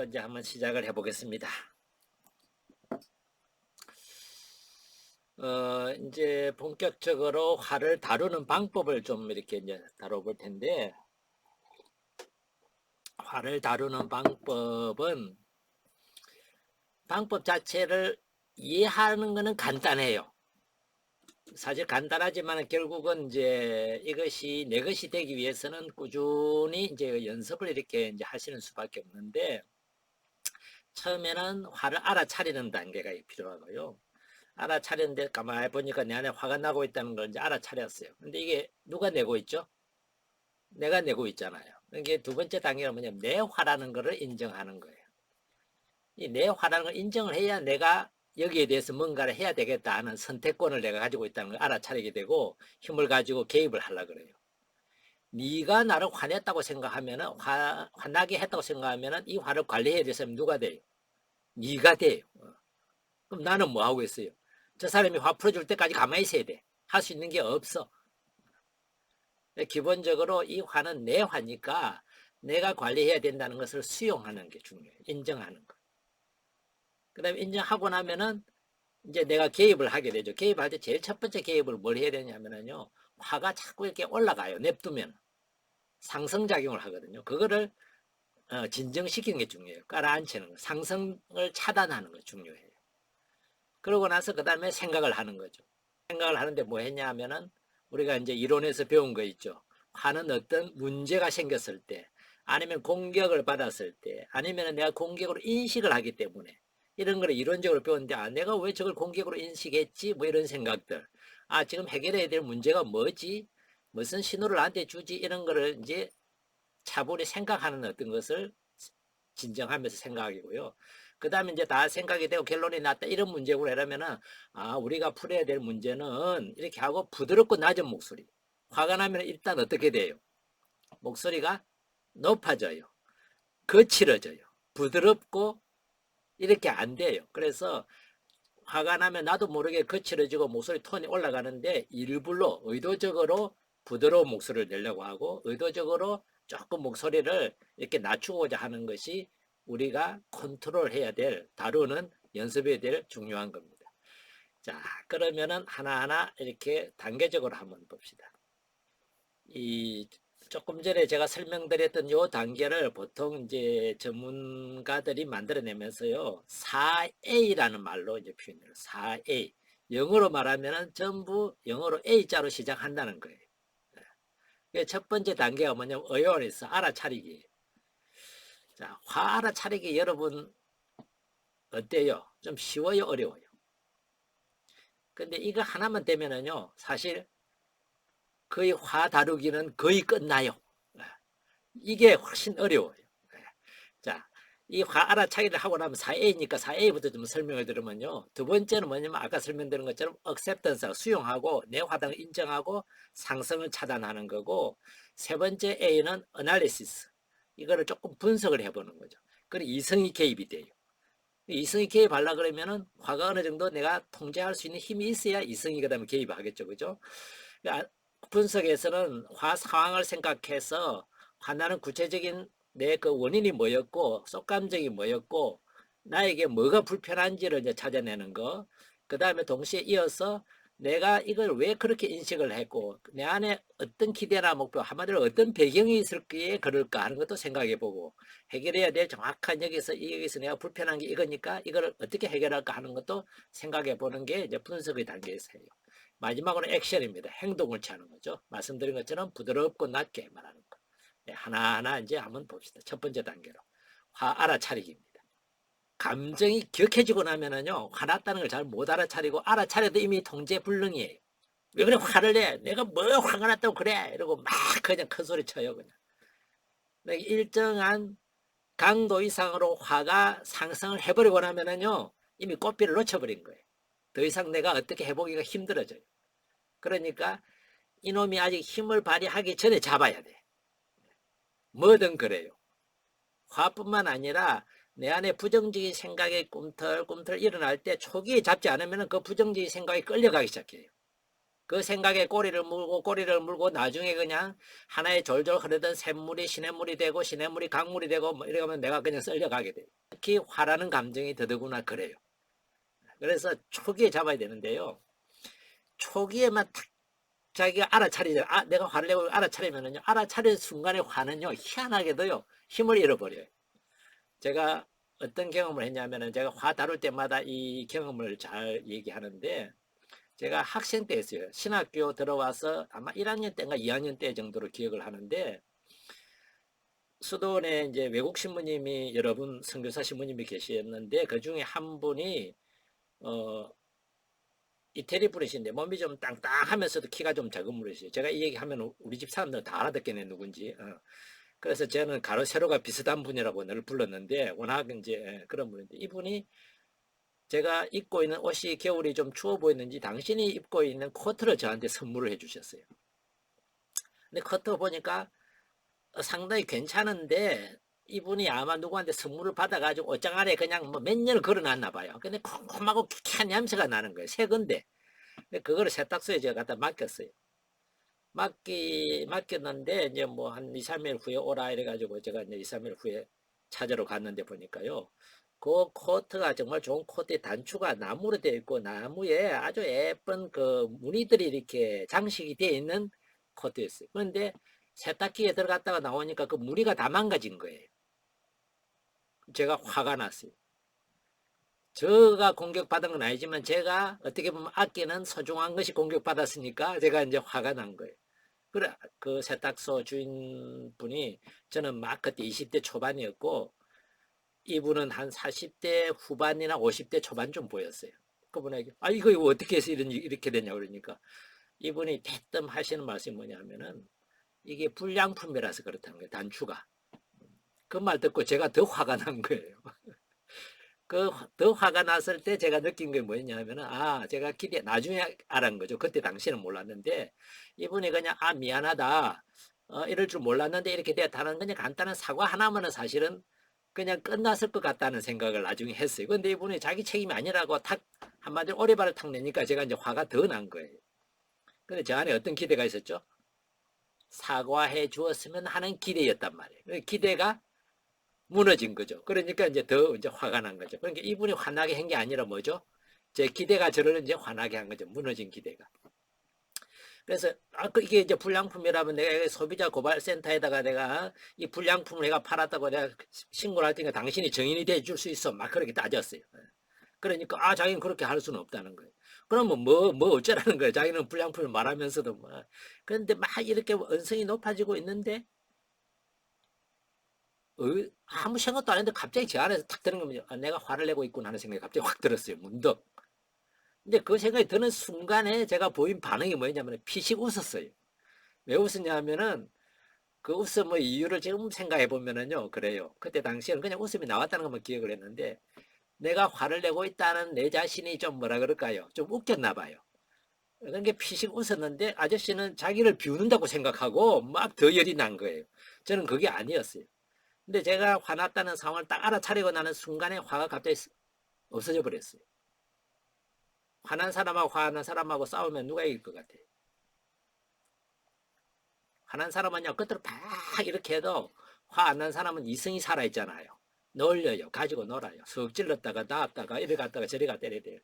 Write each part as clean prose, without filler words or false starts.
또 이제 한번 시작을 해보겠습니다. 이제 본격적으로 화를 다루는 방법을 좀 이렇게 이제 다뤄볼 텐데, 화를 다루는 방법 자체를 이해하는 것은 간단해요. 사실 간단하지만 결국은 이제 이것이 내 것이 되기 위해서는 꾸준히 이제 연습을 이렇게 이제 하시는 수밖에 없는데, 처음에는 화를 알아차리는 단계가 필요하고요. 알아차렸는데 가만히 보니까 내 안에 화가 나고 있다는 걸 이제 알아차렸어요. 근데 이게 누가 내고 있죠? 내가 내고 있잖아요. 이게 두 번째 단계가 뭐냐면 내 화라는 것을 인정하는 거예요. 이 내 화라는 걸 인정을 해야 내가 여기에 대해서 뭔가를 해야 되겠다 하는 선택권을 내가 가지고 있다는 걸 알아차리게 되고 힘을 가지고 개입을 하려고 그래요. 네가 나를 화냈다고 생각하면은 화나게 했다고 생각하면은 이 화를 관리해야 될 사람이 누가 돼요? 네가 돼요. 그럼 나는 뭐 하고 있어요? 저 사람이 화 풀어줄 때까지 가만히 있어야 돼. 할 수 있는 게 없어. 기본적으로 이 화는 내 화니까 내가 관리해야 된다는 것을 수용하는 게 중요해요. 인정하는 거. 그 다음에 인정하고 나면은 이제 내가 개입을 하게 되죠. 개입할 때 제일 첫 번째 개입을 뭘 해야 되냐면요. 화가 자꾸 이렇게 올라가요. 냅두면. 상승작용을 하거든요. 그거를 진정시키는 게 중요해요. 깔아앉히는 거. 상승을 차단하는 거 중요해요. 그러고 나서 그 다음에 생각을 하는 거죠. 생각을 하는데 뭐 했냐 하면은 우리가 이제 이론에서 배운 거 있죠. 화는 어떤 문제가 생겼을 때 아니면 공격을 받았을 때 아니면 내가 공격으로 인식을 하기 때문에 이런 거를 이론적으로 배웠는데 내가 왜 저걸 공격으로 인식했지 뭐 이런 생각들 지금 해결해야 될 문제가 뭐지 무슨 신호를 나한테 주지 이런 거를 이제 차분히 생각하는 어떤 것을 진정하면서 생각하고요. 그 다음에 이제 다 생각이 되고 결론이 났다 이런 문제고 이러면은 우리가 풀어야 될 문제는 이렇게 하고 부드럽고 낮은 목소리. 화가 나면 일단 어떻게 돼요? 목소리가 높아져요. 거칠어져요. 부드럽고 이렇게 안 돼요. 그래서 화가 나면 나도 모르게 거칠어지고 목소리 톤이 올라가는데 일부러 의도적으로 부드러운 목소리를 내려고 하고 의도적으로 조금 목소리를 이렇게 낮추고자 하는 것이 우리가 컨트롤해야 될 다루는 연습해야 될 중요한 겁니다. 자, 그러면은 하나하나 이렇게 단계적으로 한번 봅시다. 이 조금 전에 제가 설명드렸던 이 단계를 보통 이제 전문가들이 만들어내면서요, 4A라는 말로 이제 표현해요. 4A. 영어로 말하면은 전부 영어로 A자로 시작한다는 거예요. 첫 번째 단계가 뭐냐면 awareness, 알아차리기. 자, 화 알아차리기 여러분 어때요? 좀 쉬워요, 어려워요? 근데 이거 하나만 되면은요, 사실 거의 화 다루기는 거의 끝나요. 이게 훨씬 어려워요. 자, 이 화 알아차기를 하고 나면 4A니까 4A부터 좀 설명을 드리면요. 두 번째는 뭐냐면 아까 설명드린 것처럼 acceptance, 수용하고 내 화당을 인정하고 상승을 차단하는 거고, 세 번째 A는 analysis, 이거를 조금 분석을 해보는 거죠. 그리고 이성이 개입이 돼요. 이성이 개입하려 그러면은 화가 어느 정도 내가 통제할 수 있는 힘이 있어야 이성이 그 다음에 개입하겠죠. 그죠? 분석에서는 화 상황을 생각해서 화나는 구체적인 내 그 원인이 뭐였고 속감정이 뭐였고 나에게 뭐가 불편한지를 이제 찾아내는 거. 그 다음에 동시에 이어서 내가 이걸 왜 그렇게 인식을 했고 내 안에 어떤 기대나 목표 한마디로 어떤 배경이 있을기에 그럴까 하는 것도 생각해 보고 해결해야 될 정확한 여기서 내가 불편한 게 이거니까 이걸 어떻게 해결할까 하는 것도 생각해 보는 게 이제 분석의 단계에서예요. 마지막으로 액션입니다. 행동을 취하는 거죠. 말씀드린 것처럼 부드럽고 낮게 말하는 거. 네, 하나하나 이제 한번 봅시다. 첫 번째 단계로 화 알아차리기입니다. 감정이 격해지고 나면은요, 화났다는 걸 잘 못 알아차리고 알아차려도 이미 통제 불능이에요. 왜 그래 화를 내? 내가 뭐 화가 났다고 그래? 이러고 막 그냥 큰 소리 쳐요 그냥. 일정한 강도 이상으로 화가 상승을 해버리고 나면은요, 이미 꽃비를 놓쳐버린 거예요. 더 이상 내가 어떻게 해보기가 힘들어져요. 그러니까 이놈이 아직 힘을 발휘하기 전에 잡아야 돼. 뭐든 그래요. 화뿐만 아니라 내 안에 부정적인 생각이 꿈틀꿈틀 일어날 때 초기에 잡지 않으면 그 부정적인 생각이 끌려가기 시작해요. 그 생각에 꼬리를 물고 나중에 그냥 하나의 졸졸 흐르던 샘물이 시냇물이 되고 시냇물이 강물이 되고 뭐 이러면 내가 그냥 썰려가게 돼요. 특히 화라는 감정이 더더구나 그래요. 그래서 초기에 잡아야 되는데요. 초기에만 탁 자기가 알아차리죠. 내가 화를 내고 알아차리면은요. 알아차린 순간에 화는요. 희한하게도요. 힘을 잃어버려요. 제가 어떤 경험을 했냐면은 제가 화 다룰 때마다 이 경험을 잘 얘기하는데 제가 학생 때 했어요. 신학교 들어와서 아마 1학년 때인가 2학년 때 정도로 기억을 하는데 수도원에 이제 외국 신부님이 여러분 선교사 신부님이 계셨는데 그 중에 한 분이 어 이태리 분이신데 몸이 좀 땅땅하면서도 키가 좀 작은 분이세요. 제가 이 얘기하면 우리 집 사람들 다 알아듣겠네 누군지. 그래서 저는 가로 세로가 비슷한 분이라고 늘 불렀는데 워낙 이제 그런 분인데 이분이 제가 입고 있는 옷이 겨울이 좀 추워 보였는지 당신이 입고 있는 코트를 저한테 선물을 해주셨어요. 근데 코트 보니까 상당히 괜찮은데 이분이 아마 누구한테 선물을 받아가지고 옷장 안에 그냥 뭐 몇 년을 걸어놨나 봐요. 근데 콤콤하고 키키한 냄새가 나는 거예요. 새 건데. 그거를 세탁소에 제가 갖다 맡겼어요. 맡겼는데 이제 뭐 한 2, 3일 후에 오라 이래가지고 제가 이제 2, 3일 후에 찾으러 갔는데 보니까요. 그 코트가 정말 좋은 코트에 단추가 나무로 되어 있고 나무에 아주 예쁜 그 무늬들이 이렇게 장식이 되어 있는 코트였어요. 그런데 세탁기에 들어갔다가 나오니까 그 무늬가 다 망가진 거예요. 제가 화가 났어요. 제가 공격받은 건 아니지만 제가 어떻게 보면 아끼는 소중한 것이 공격받았으니까 제가 이제 화가 난 거예요. 그래, 그 세탁소 주인분이 저는 막 그때 20대 초반이었고 이분은 한 40대 후반이나 50대 초반 좀 보였어요. 그분에게 이거 어떻게 해서 이렇게 되냐 그러니까 이분이 대뜸 하시는 말씀이 뭐냐면은 이게 불량품이라서 그렇다는 거예요. 단추가. 그 말 듣고 제가 더 화가 난 거예요. 그 더 화가 났을 때 제가 느낀 게 뭐였냐면은 제가 나중에 알은 거죠. 그때 당시는 몰랐는데 이분이 그냥 미안하다 이럴 줄 몰랐는데 이렇게 되었다는 그냥 간단한 사과 하나면은 사실은 그냥 끝났을 것 같다는 생각을 나중에 했어요. 근데 이분이 자기 책임이 아니라고 탁 한마디로 오리발을 탁 내니까 제가 이제 화가 더 난 거예요. 근데 저 안에 어떤 기대가 있었죠? 사과해 주었으면 하는 기대였단 말이에요. 기대가 무너진 거죠. 그러니까 이제 더 이제 화가 난 거죠. 그러니까 이분이 화나게 한 게 아니라 뭐죠? 제 기대가 저를 이제 화나게 한 거죠. 무너진 기대가. 그래서 이게 이제 불량품이라면 내가 소비자 고발센터에다가 내가 이 불량품을 내가 팔았다고 내가 신고를 할 테니까 당신이 정인이 돼 줄 수 있어. 막 그렇게 따졌어요. 그러니까 자기는 그렇게 할 수는 없다는 거예요. 그러면 뭐 어쩌라는 거예요. 자기는 불량품을 말하면서도 그런데 막 이렇게 언성이 높아지고 있는데 아무 생각도 안 했는데 갑자기 제 안에서 탁 드는 겁니다. 내가 화를 내고 있구나 하는 생각이 갑자기 확 들었어요. 문득. 근데 그 생각이 드는 순간에 제가 보인 반응이 뭐였냐면 피식 웃었어요. 왜 웃었냐면은 그 웃음의 이유를 지금 생각해 보면은요. 그래요. 그때 당시에는 그냥 웃음이 나왔다는 것만 기억을 했는데 내가 화를 내고 있다는 내 자신이 좀 뭐라 그럴까요? 좀 웃겼나 봐요. 그러니까 피식 웃었는데 아저씨는 자기를 비웃는다고 생각하고 막 더 열이 난 거예요. 저는 그게 아니었어요. 근데 제가 화났다는 상황을 딱 알아차리고 나는 순간에 화가 갑자기 없어져 버렸어요. 화난 사람하고 화난 사람하고 싸우면 누가 이길 것 같아요? 화난 사람은요, 끝으로 막 이렇게 해도 화 안 난 사람은 이성이 살아있잖아요. 놀려요. 가지고 놀아요. 석 찔렀다가 나왔다가 이래 갔다가 저리 갔다 이래 돼요.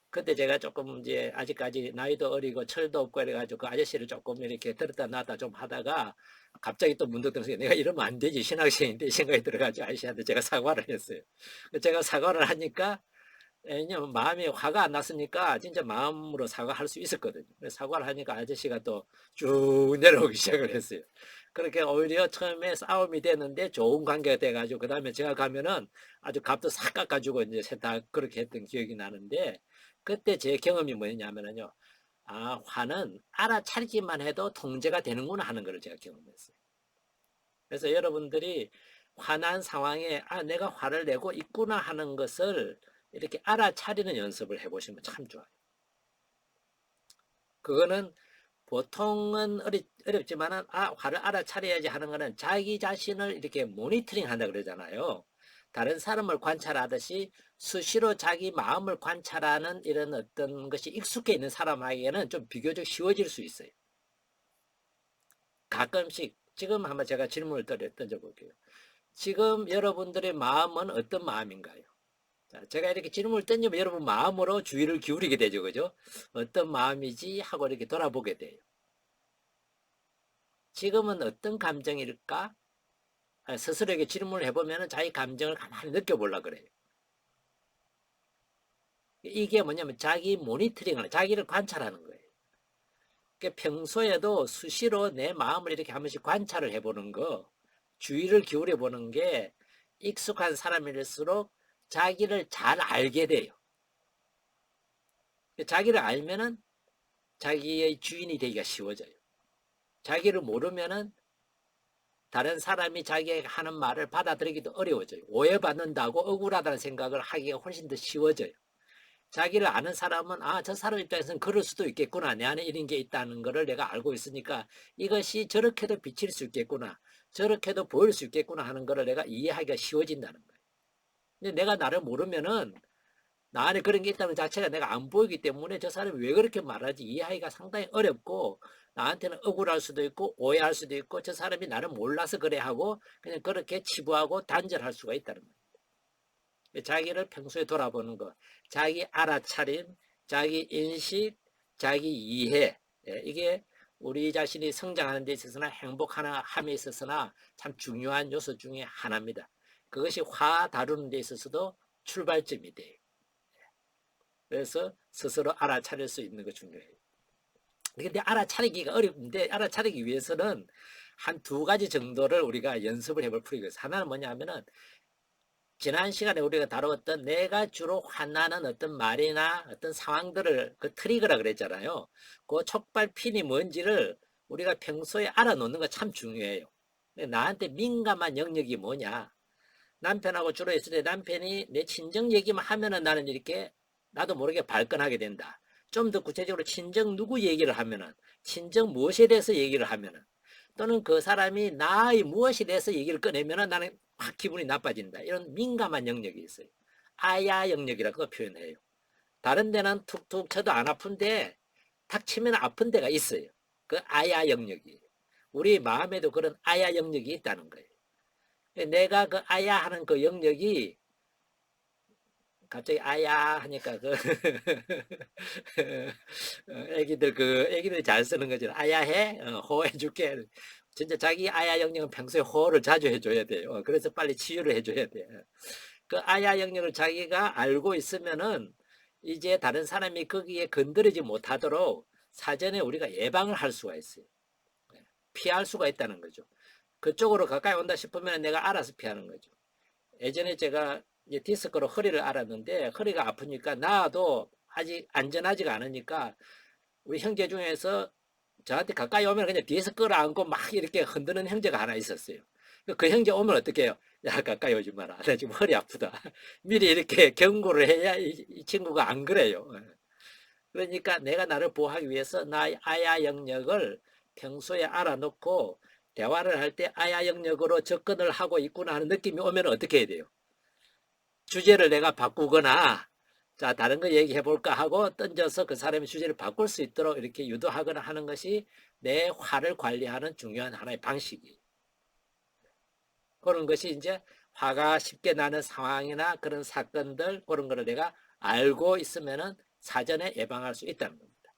그때 제가 조금 이제 아직까지 나이도 어리고 철도 없고 이래가지고 그 아저씨를 조금 이렇게 들었다 놨다 좀 하다가 갑자기 또 문득 들어서 내가 이러면 안 되지 신학생인데 이 생각이 들어가지고 아저씨한테 제가 사과를 했어요. 제가 사과를 하니까 왜냐면 마음이 화가 안 났으니까 진짜 마음으로 사과할 수 있었거든요. 사과를 하니까 아저씨가 또 쭉 내려오기 시작을 했어요. 그렇게 오히려 처음에 싸움이 됐는데 좋은 관계가 돼가지고 그 다음에 제가 가면은 아주 값도 싹 깎아주고 이제 세탁 그렇게 했던 기억이 나는데 그때 제 경험이 뭐였냐면요. 화는 알아차리기만 해도 통제가 되는구나 하는 걸 제가 경험했어요. 그래서 여러분들이 화난 상황에 내가 화를 내고 있구나 하는 것을 이렇게 알아차리는 연습을 해보시면 참 좋아요. 그거는 보통은 어렵지만은 화를 알아차려야지 하는 거는 자기 자신을 이렇게 모니터링 한다 그러잖아요. 다른 사람을 관찰하듯이 수시로 자기 마음을 관찰하는 이런 어떤 것이 익숙해 있는 사람에게는 좀 비교적 쉬워질 수 있어요. 가끔씩 지금 한번 제가 질문을 던져볼게요. 지금 여러분들의 마음은 어떤 마음인가요? 자, 제가 이렇게 질문을 던지면 여러분 마음으로 주의를 기울이게 되죠. 그죠? 어떤 마음이지 하고 이렇게 돌아보게 돼요. 지금은 어떤 감정일까? 스스로에게 질문을 해보면 자기 감정을 가만히 느껴보려고 그래요. 이게 뭐냐면 자기 모니터링을, 자기를 관찰하는 거예요. 그러니까 평소에도 수시로 내 마음을 이렇게 한 번씩 관찰을 해보는 거, 주의를 기울여 보는 게 익숙한 사람일수록 자기를 잘 알게 돼요. 자기를 알면은 자기의 주인이 되기가 쉬워져요. 자기를 모르면은 다른 사람이 자기가 하는 말을 받아들이기도 어려워져요. 오해받는다고 억울하다는 생각을 하기가 훨씬 더 쉬워져요. 자기를 아는 사람은 저 사람 입장에서는 그럴 수도 있겠구나. 내 안에 이런 게 있다는 것을 내가 알고 있으니까 이것이 저렇게도 비칠 수 있겠구나. 저렇게도 보일 수 있겠구나 하는 것을 내가 이해하기가 쉬워진다는 거예요. 근데 내가 나를 모르면은 나 안에 그런 게 있다는 자체가 내가 안 보이기 때문에 저 사람이 왜 그렇게 말하지 이해하기가 상당히 어렵고 나한테는 억울할 수도 있고 오해할 수도 있고 저 사람이 나를 몰라서 그래 하고 그냥 그렇게 치부하고 단절할 수가 있다는 거예요. 자기를 평소에 돌아보는 것, 자기 알아차림, 자기 인식, 자기 이해, 이게 우리 자신이 성장하는 데 있어서나 행복함에 있어서나 참 중요한 요소 중에 하나입니다. 그것이 화 다루는 데 있어서도 출발점이 돼요. 그래서 스스로 알아차릴 수 있는 거 중요해요. 근데 알아차리기가 어렵은데 알아차리기 위해서는 한 두 가지 정도를 우리가 연습을 해볼 필요가 있어요. 하나는 뭐냐 하면은 지난 시간에 우리가 다루었던 내가 주로 화나는 어떤 말이나 어떤 상황들을 그 트리거라 그랬잖아요. 그 촉발핀이 뭔지를 우리가 평소에 알아놓는 거 참 중요해요. 나한테 민감한 영역이 뭐냐. 남편하고 주로 있을 때 남편이 내 친정 얘기만 하면은 나는 이렇게 나도 모르게 발끈하게 된다. 좀 더 구체적으로 친정 누구 얘기를 하면은 친정 무엇에 대해서 얘기를 하면은 또는 그 사람이 나의 무엇에 대해서 얘기를 꺼내면은 나는 확 기분이 나빠진다. 이런 민감한 영역이 있어요. 아야 영역이라고 표현해요. 다른 데는 툭툭 쳐도 안 아픈데 탁 치면 아픈 데가 있어요. 그 아야 영역이. 우리 마음에도 그런 아야 영역이 있다는 거예요. 내가 그 아야 하는 그 영역이 갑자기 아야 하니까 그 애기들 잘 쓰는 거죠. 아야 해? 호해 줄게. 진짜 자기 아야 영역은 평소에 호를 자주 해줘야 돼요. 그래서 빨리 치유를 해줘야 돼요. 그 아야 영역을 자기가 알고 있으면은 이제 다른 사람이 거기에 건드리지 못하도록 사전에 우리가 예방을 할 수가 있어요. 피할 수가 있다는 거죠. 그쪽으로 가까이 온다 싶으면 내가 알아서 피하는 거죠. 예전에 제가 이제 디스크로 허리를 앓았는데 허리가 아프니까 나도 아직 안전하지가 않으니까 우리 형제 중에서 저한테 가까이 오면 그냥 뒤에서 끌어안고 막 이렇게 흔드는 형제가 하나 있었어요. 그 형제 오면 어떻게 해요? 야, 가까이 오지 마라. 나 지금 허리 아프다. 미리 이렇게 경고를 해야 이 친구가 안 그래요. 그러니까 내가 나를 보호하기 위해서 나의 아야 영역을 평소에 알아놓고 대화를 할 때 아야 영역으로 접근을 하고 있구나 하는 느낌이 오면 어떻게 해야 돼요? 주제를 내가 바꾸거나 자 다른 거 얘기해 볼까 하고 던져서 그 사람의 주제를 바꿀 수 있도록 이렇게 유도하거나 하는 것이 내 화를 관리하는 중요한 하나의 방식이에요. 그런 것이 이제 화가 쉽게 나는 상황이나 그런 사건들 그런 거를 내가 알고 있으면은 사전에 예방할 수 있다는 겁니다.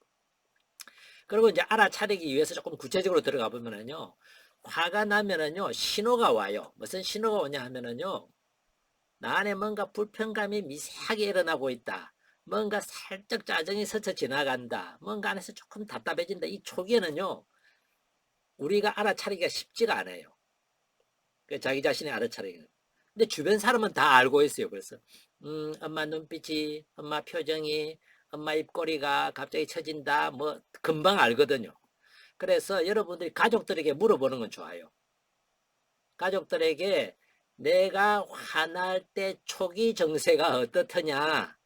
그리고 이제 알아차리기 위해서 조금 구체적으로 들어가 보면은요. 화가 나면은요. 신호가 와요. 무슨 신호가 오냐 하면은요. 나 안에 뭔가 불편감이 미세하게 일어나고 있다. 뭔가 살짝 짜증이 스쳐 지나간다. 뭔가 안에서 조금 답답해진다. 이 초기에는요. 우리가 알아차리기가 쉽지가 않아요. 자기 자신의 알아차리기는. 근데 주변 사람은 다 알고 있어요. 벌써. 엄마 눈빛이, 엄마 표정이, 엄마 입꼬리가 갑자기 처진다. 뭐 금방 알거든요. 그래서 여러분들이 가족들에게 물어보는 건 좋아요. 가족들에게 내가 화날 때 초기 정세가 어떻느냐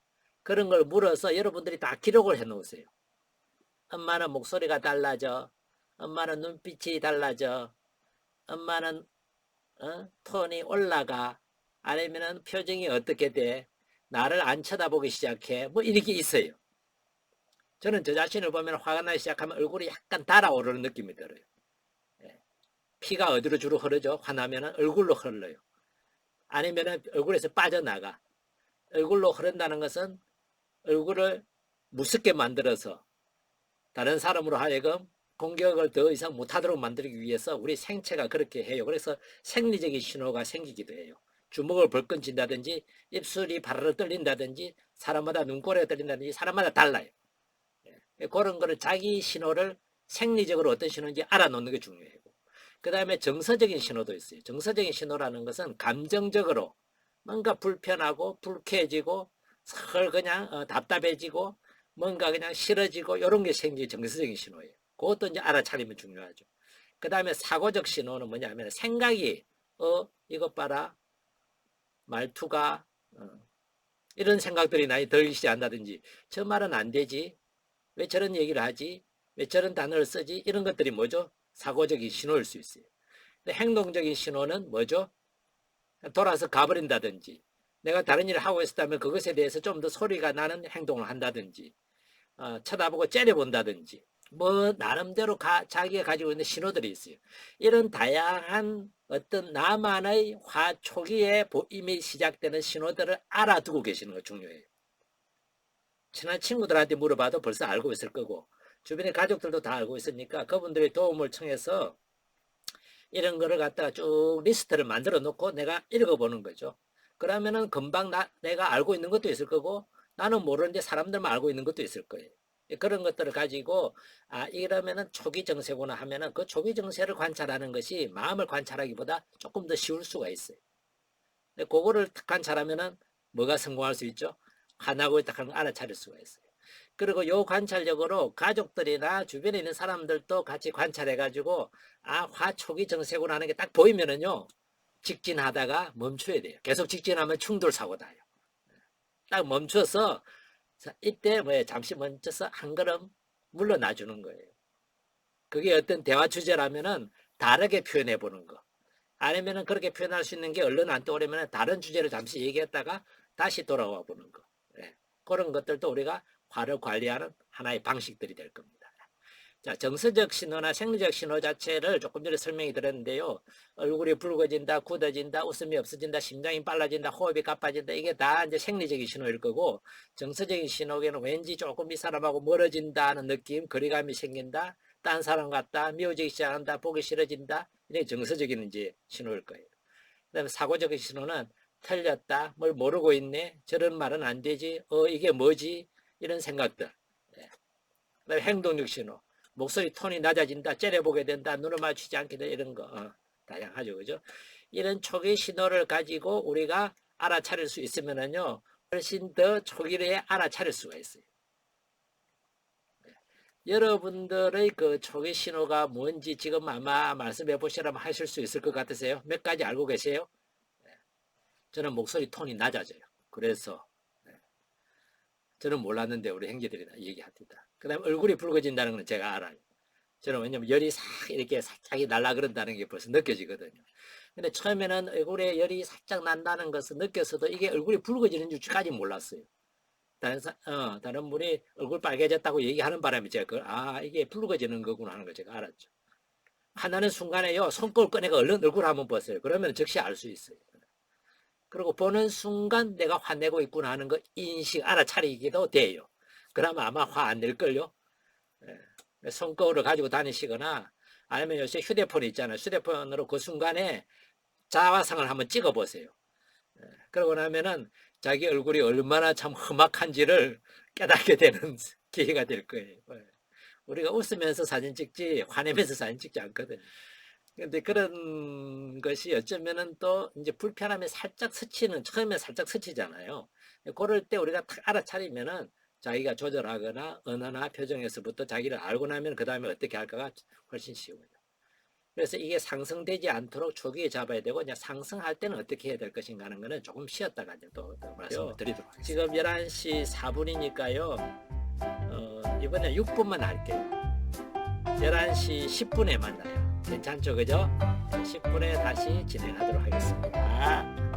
그런 걸 물어서 여러분들이 다 기록을 해 놓으세요. 엄마는 목소리가 달라져. 엄마는 눈빛이 달라져. 엄마는 톤이 올라가. 아니면은 표정이 어떻게 돼? 나를 안 쳐다보기 시작해? 뭐 이렇게 있어요. 저는 저 자신을 보면 화가 나기 시작하면 얼굴이 약간 달아오르는 느낌이 들어요. 예. 피가 어디로 주로 흐르죠? 화나면 얼굴로 흘러요. 아니면 얼굴에서 빠져나가. 얼굴로 흐른다는 것은 얼굴을 무섭게 만들어서 다른 사람으로 하여금 공격을 더 이상 못하도록 만들기 위해서 우리 생체가 그렇게 해요. 그래서 생리적인 신호가 생기기도 해요. 주먹을 벌끈 쥔다든지 입술이 바르르 떨린다든지 사람마다 눈꼬리가 떨린다든지 사람마다 달라요. 그런 거를 자기 신호를 생리적으로 어떤 신호인지 알아놓는 게 중요해요. 그 다음에 정서적인 신호도 있어요. 정서적인 신호라는 것은 감정적으로 뭔가 불편하고 불쾌해지고 설 그냥 답답해지고 뭔가 그냥 싫어지고 이런 게 생기는 정서적인 신호예요. 그것도 이제 알아차리면 중요하죠. 그 다음에 사고적 신호는 뭐냐면 생각이 이것 봐라 말투가 이런 생각들이 나이 들기 시작한다든지 저 말은 안 되지 왜 저런 얘기를 하지 왜 저런 단어를 쓰지 이런 것들이 뭐죠? 사고적인 신호일 수 있어요. 근데 행동적인 신호는 뭐죠? 돌아서 가버린다든지 내가 다른 일을 하고 있었다면 그것에 대해서 좀 더 소리가 나는 행동을 한다든지 쳐다보고 째려본다든지 뭐 나름대로 자기가 가지고 있는 신호들이 있어요. 이런 다양한 어떤 나만의 초기에 이미 시작되는 신호들을 알아두고 계시는 거 중요해요. 친한 친구들한테 물어봐도 벌써 알고 있을 거고 주변의 가족들도 다 알고 있으니까 그분들의 도움을 청해서 이런 거를 갖다가 쭉 리스트를 만들어 놓고 내가 읽어보는 거죠. 그러면은 금방 내가 알고 있는 것도 있을 거고 나는 모르는데 사람들만 알고 있는 것도 있을 거예요. 그런 것들을 가지고 이러면은 초기 정세구나 하면은 그 초기 정세를 관찰하는 것이 마음을 관찰하기보다 조금 더 쉬울 수가 있어요. 근데 그거를 관찰하면은 뭐가 성공할 수 있죠? 화나고 있다 하는 걸 알아차릴 수가 있어요. 그리고 요 관찰력으로 가족들이나 주변에 있는 사람들도 같이 관찰해가지고 화 초기 정세구나 하는 게 딱 보이면은요 직진하다가 멈춰야 돼요. 계속 직진하면 충돌 사고다. 딱 멈춰서 이때 잠시 멈춰서 한 걸음 물러나 주는 거예요. 그게 어떤 대화 주제라면은 다르게 표현해 보는 거. 아니면은 그렇게 표현할 수 있는 게 얼른 안 떠오르면 다른 주제를 잠시 얘기했다가 다시 돌아와 보는 거. 네. 그런 것들도 우리가 화를 관리하는 하나의 방식들이 될 겁니다. 자, 정서적 신호나 생리적 신호 자체를 조금 전에 설명이 드렸는데요. 얼굴이 붉어진다, 굳어진다, 웃음이 없어진다, 심장이 빨라진다, 호흡이 가빠진다. 이게 다 이제 생리적인 신호일 거고, 정서적인 신호에는 왠지 조금 이 사람하고 멀어진다는 느낌, 거리감이 생긴다, 딴 사람 같다, 미워지기 시작한다, 보기 싫어진다. 이게 정서적인 이제 신호일 거예요. 그 다음에 사고적인 신호는 틀렸다, 뭘 모르고 있네, 저런 말은 안 되지, 이게 뭐지? 이런 생각들. 그 다음에 행동적 신호. 목소리 톤이 낮아진다, 째려보게 된다, 눈을 마주치지 않게 된다, 이런 거 다양하죠, 그죠? 이런 초기 신호를 가지고 우리가 알아차릴 수 있으면은요 훨씬 더 초기에 알아차릴 수가 있어요. 여러분들의 그 초기 신호가 뭔지 지금 아마 말씀해 보시라면 하실 수 있을 것 같으세요? 몇 가지 알고 계세요? 저는 목소리 톤이 낮아져요. 그래서 저는 몰랐는데 우리 형제들이 다 얘기합니다. 그 다음에 얼굴이 붉어진다는 건 제가 알아요. 저는 왜냐면 열이 싹 이렇게 살짝이 날라 그런다는 게 벌써 느껴지거든요. 근데 처음에는 얼굴에 열이 살짝 난다는 것을 느껴서도 이게 얼굴이 붉어지는 줄까지 몰랐어요. 다른 분이 얼굴 빨개졌다고 얘기하는 바람에 제가 이게 붉어지는 거구나 하는 걸 제가 알았죠. 하나는 순간에요 손꼽을 꺼내가 얼른 얼굴 한번 보세요. 그러면 즉시 알 수 있어요. 그리고 보는 순간 내가 화내고 있구나 하는 거 인식 알아차리기도 돼요. 그러면 아마 화 안 낼걸요. 손거울을 가지고 다니시거나 아니면 요새 휴대폰이 있잖아요. 휴대폰으로 그 순간에 자화상을 한번 찍어 보세요. 그러고 나면은 자기 얼굴이 얼마나 참 험악한지를 깨닫게 되는 기회가 될 거예요. 우리가 웃으면서 사진 찍지 화내면서 사진 찍지 않거든요. 근데 그런 것이 어쩌면은 또 이제 불편함이 살짝 스치는 처음에 살짝 스치잖아요. 그럴 때 우리가 딱 알아차리면은 자기가 조절하거나 언어나 표정에서부터 자기를 알고 나면 그 다음에 어떻게 할까가 훨씬 쉬워요. 그래서 이게 상승되지 않도록 초기에 잡아야 되고 이제 상승할 때는 어떻게 해야 될 것인가 하는 거는 조금 쉬었다가 이제 또 말씀을 드리도록 하겠습니다. 지금 11시 4분이니까요. 이번에 6분만 할게요. 11시 10분에 만나요. 괜찮죠, 그죠? 10분에 다시 진행하도록 하겠습니다.